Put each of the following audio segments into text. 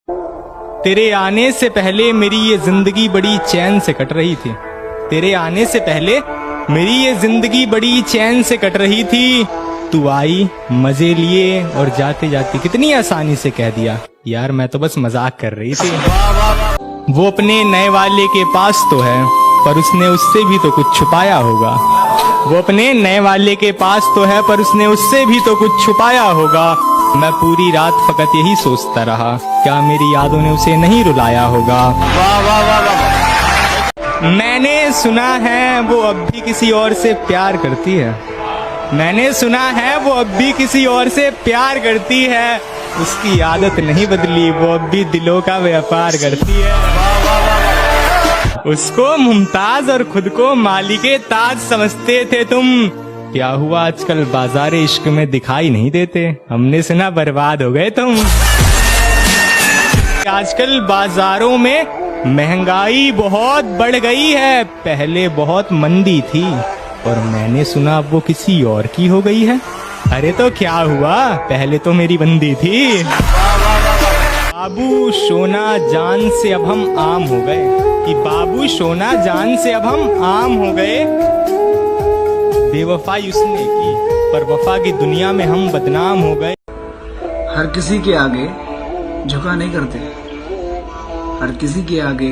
तेरे आने से पहले मेरी ये जिंदगी बड़ी चैन से कट रही थी। तेरे आने से पहले मेरी ये जिंदगी बड़ी चैन से कट रही थी। तू आई, मजे लिए और जाते जाते कितनी आसानी से कह दिया यार मैं तो बस मजाक कर रही थी। वो अपने नए वाले के पास तो है पर उसने उससे भी तो कुछ छुपाया होगा। वो अपने नए वाले के पास तो है पर उसने उससे भी तो कुछ छुपाया होगा। मैं पूरी रात फकत यही सोचता रहा क्या मेरी यादों ने उसे नहीं रुलाया होगा। वाह वाह वाह वाह। मैंने सुना है वो अब भी किसी और से प्यार करती है। मैंने सुना है वो अब भी किसी और से प्यार करती है। उसकी आदत नहीं बदली, वो अब भी दिलों का व्यापार करती है। उसको मुमताज और खुद को मालिके ताज समझते थे तुम। क्या हुआ आजकल बाजार इश्क में दिखाई नहीं देते। हमने सुना बर्बाद हो गए तुम। आजकल बाजारों में महंगाई बहुत बढ़ गई है। पहले बहुत मंदी थी और मैंने सुना अब वो किसी और की हो गई है। अरे तो क्या हुआ, पहले तो मेरी बंदी थी। बाबू सोना जान से अब हम आम हो गए कि बाबू सोना जान से अब हम आम हो गए। बेवफाई उसने की पर वफा की दुनिया में हम बदनाम हो गए। हर किसी के आगे झुका नहीं करते, हर किसी के आगे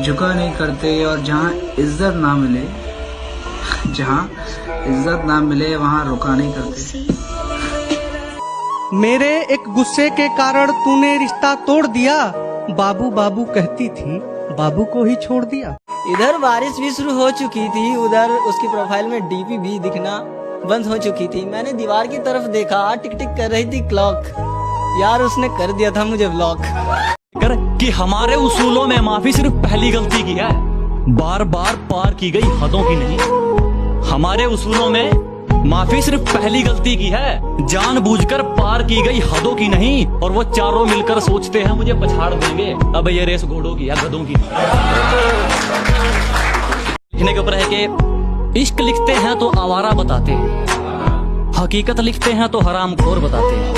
झुका नहीं करते। और जहाँ इज्जत ना मिले, जहाँ इज्जत ना मिले वहाँ रुका नहीं करते। मेरे एक गुस्से के कारण तूने रिश्ता तोड़ दिया। बाबू बाबू कहती थी, बाबू को ही छोड़ दिया। इधर बारिश भी शुरू हो चुकी थी, उधर उसकी प्रोफाइल में डीपी भी दिखना बंद हो चुकी थी। मैंने दीवार की तरफ देखा, टिक टिक कर रही थी क्लॉक। यार उसने कर दिया था मुझे ब्लॉक। कि हमारे उसूलों में माफी सिर्फ पहली गलती की है, बार बार पार की गई हदों की नहीं। हमारे उसूलों में माफी सिर्फ पहली गलती की है, जानबूझकर पार की गई हदों की नहीं। और वो चारों मिलकर सोचते हैं मुझे पछाड़ देंगे। अब ये रेस घोड़ों की या गधों की। लिखने के ऊपर है कि इश्क लिखते हैं तो आवारा बताते हैं, हकीकत लिखते हैं तो हरामखोर बताते हैं।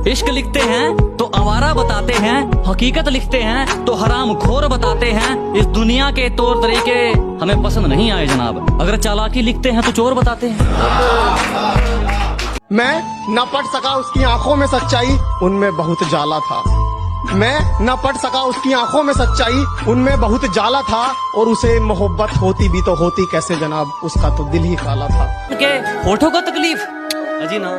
इश्क लिखते हैं तो आवारा बताते हैं, हकीकत लिखते हैं तो हरामखोर बताते हैं। इस दुनिया के तौर तरीके हमें पसंद नहीं आए जनाब। अगर चालाकी लिखते हैं तो चोर बताते हैं। मैं न पढ़ सका उसकी आंखों में सच्चाई, उनमें बहुत जाला था। मैं न पढ़ सका उसकी आंखों में सच्चाई, उनमें बहुत जाला था। और उसे मोहब्बत होती भी तो होती कैसे जनाब, उसका तो दिल ही काला था। उनके होठों को तकलीफ अजी ना,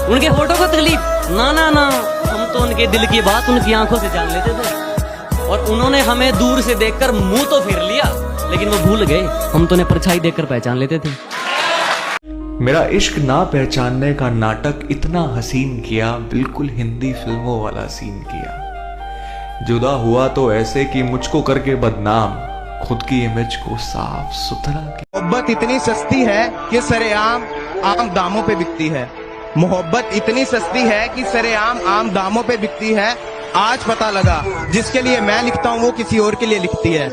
उनके होठों को तकलीफ ना ना ना, हम तो उनके दिल की बात उनकी आंखों से जान लेते थे। और उन्होंने हमें दूर से देखकर मुंह तो फेर लिया, लेकिन वो भूल गए हम तो उन्हें परछाई देखकर पहचान लेते थे। मेरा इश्क ना पहचानने का नाटक इतना हसीन किया, बिल्कुल हिंदी फिल्मों वाला सीन किया। जुदा हुआ तो ऐसे कि मुझको करके बदनाम, खुद की इमेज को साफ सुथरा किया। मोहब्बत इतनी सस्ती है कि सरेआम आम दामों पे बिकती है। मोहब्बत इतनी सस्ती है कि सरेआम आम दामों पे बिकती है। आज पता लगा जिसके लिए मैं लिखता हूँ वो किसी और के लिए लिखती है।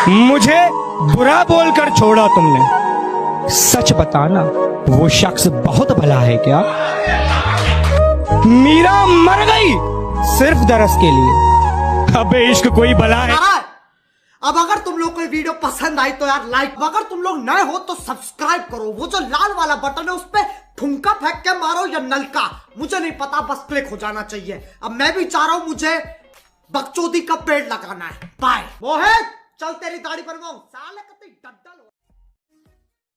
मुझे बुरा बोलकर छोड़ा तुमने, सच बताना वो शख्स बहुत भला है क्या? मीरा मर गई सिर्फ दरस के लिए। अबे इश्क कोई भला है। अब अगर तुम लोग को वीडियो पसंद आई तो यार लाइक, अगर तुम लोग नए हो तो सब्सक्राइब करो। वो जो लाल वाला बटन है उस पे ठुमका फेंक के मारो या नलका, मुझे नहीं पता, बस क्लिक हो जाना चाहिए। अब मैं भी चाह रहा हूं मुझे बकचोदी का पेड़ लगाना है। बाय मोहित, चल तेरी दाढ़ी बनवाऊं साले का।